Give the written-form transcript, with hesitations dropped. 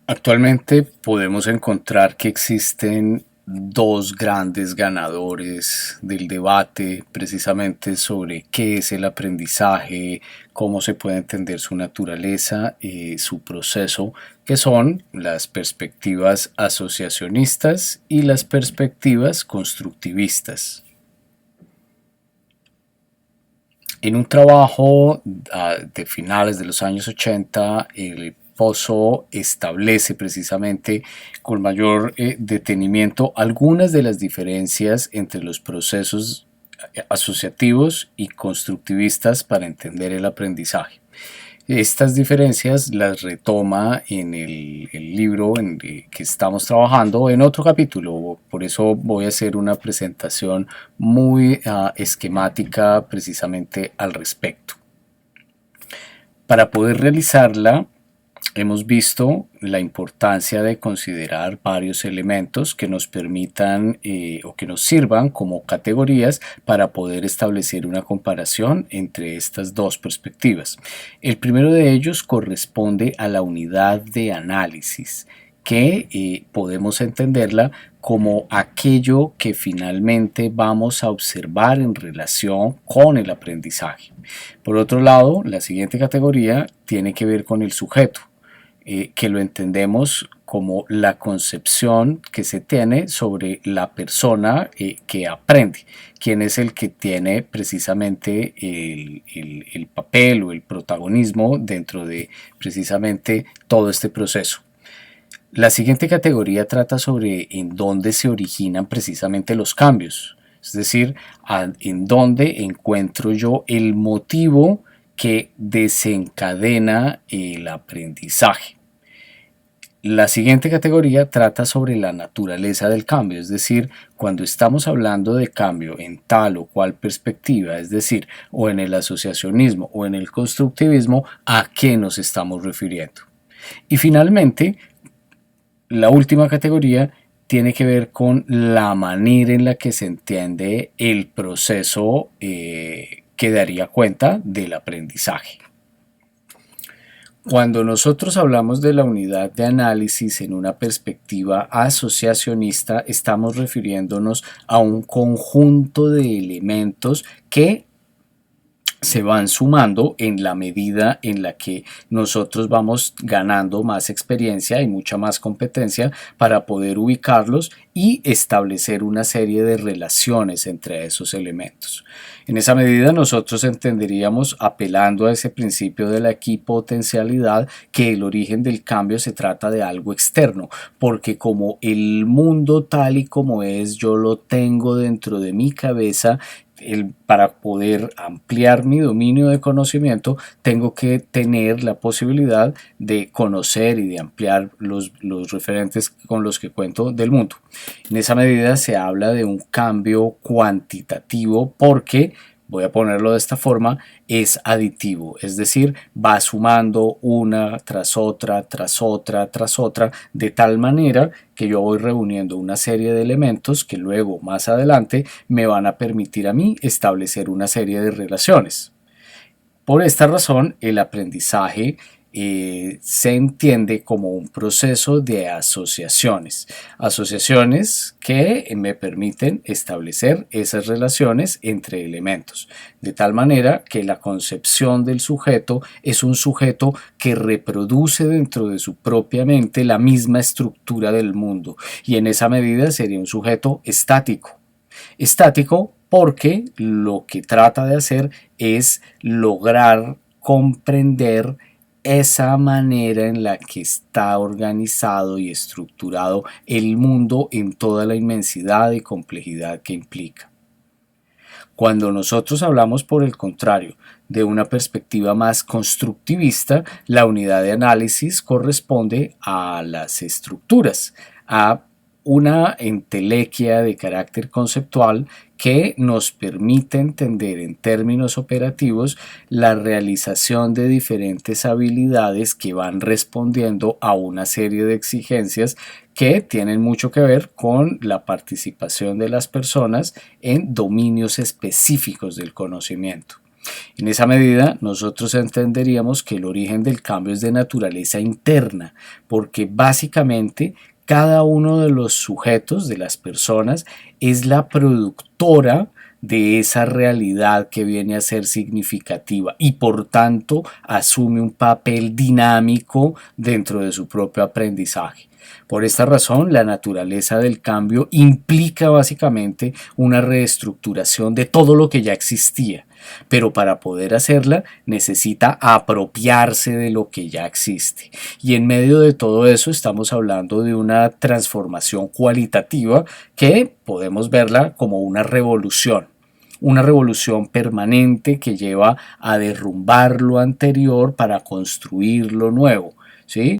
Actualmente podemos encontrar que existen dos grandes ganadores del debate precisamente sobre qué es el aprendizaje, cómo se puede entender su naturaleza y su proceso, que son las perspectivas asociacionistas y las perspectivas constructivistas. En un trabajo de finales de los años 80, el Pozo establece precisamente con mayor detenimiento algunas de las diferencias entre los procesos asociativos y constructivistas para entender el aprendizaje. Estas diferencias las retoma en el libro en el que estamos trabajando en otro capítulo, por eso voy a hacer una presentación muy esquemática precisamente al respecto. Para poder realizarla, hemos visto la importancia de considerar varios elementos que nos permitan o que nos sirvan como categorías para poder establecer una comparación entre estas dos perspectivas. El primero de ellos corresponde a la unidad de análisis, que podemos entenderla como aquello que finalmente vamos a observar en relación con el aprendizaje. Por otro lado, la siguiente categoría tiene que ver con el sujeto, que lo entendemos como la concepción que se tiene sobre la persona que aprende, quién es el que tiene precisamente el papel o el protagonismo dentro de precisamente todo este proceso. La siguiente categoría trata sobre en dónde se originan precisamente los cambios, es decir, en dónde encuentro yo el motivo que desencadena el aprendizaje. La siguiente categoría trata sobre la naturaleza del cambio, es decir, cuando estamos hablando de cambio en tal o cual perspectiva, es decir, o en el asociacionismo o en el constructivismo, ¿a qué nos estamos refiriendo? Y finalmente, la última categoría tiene que ver con la manera en la que se entiende el proceso que daría cuenta del aprendizaje. Cuando nosotros hablamos de la unidad de análisis en una perspectiva asociacionista, estamos refiriéndonos a un conjunto de elementos que se van sumando en la medida en la que nosotros vamos ganando más experiencia y mucha más competencia para poder ubicarlos y establecer una serie de relaciones entre esos elementos. En esa medida nosotros entenderíamos, apelando a ese principio de la equipotencialidad, que el origen del cambio se trata de algo externo, porque como el mundo tal y como es, yo lo tengo dentro de mi cabeza. Para poder ampliar mi dominio de conocimiento, tengo que tener la posibilidad de conocer y de ampliar los referentes con los que cuento del mundo. En esa medida se habla de un cambio cuantitativo porque, voy a ponerlo de esta forma, es aditivo, es decir, va sumando una tras otra, tras otra, tras otra, de tal manera que yo voy reuniendo una serie de elementos que luego, más adelante, me van a permitir a mí establecer una serie de relaciones. Por esta razón, el aprendizaje se entiende como un proceso de asociaciones, asociaciones que me permiten establecer esas relaciones entre elementos, de tal manera que la concepción del sujeto es un sujeto que reproduce dentro de su propia mente la misma estructura del mundo, y en esa medida sería un sujeto estático. Estático porque lo que trata de hacer es lograr comprender esa manera en la que está organizado y estructurado el mundo en toda la inmensidad y complejidad que implica. Cuando nosotros hablamos, por el contrario, de una perspectiva más constructivista, la unidad de análisis corresponde a las estructuras, a una entelequia de carácter conceptual que nos permite entender en términos operativos la realización de diferentes habilidades que van respondiendo a una serie de exigencias que tienen mucho que ver con la participación de las personas en dominios específicos del conocimiento. En esa medida, nosotros entenderíamos que el origen del cambio es de naturaleza interna, porque básicamente cada uno de los sujetos, de las personas, es la productora de esa realidad que viene a ser significativa y por tanto asume un papel dinámico dentro de su propio aprendizaje. Por esta razón, la naturaleza del cambio implica básicamente una reestructuración de todo lo que ya existía, pero para poder hacerla necesita apropiarse de lo que ya existe. Y en medio de todo eso estamos hablando de una transformación cualitativa que podemos verla como una revolución permanente que lleva a derrumbar lo anterior para construir lo nuevo, ¿sí?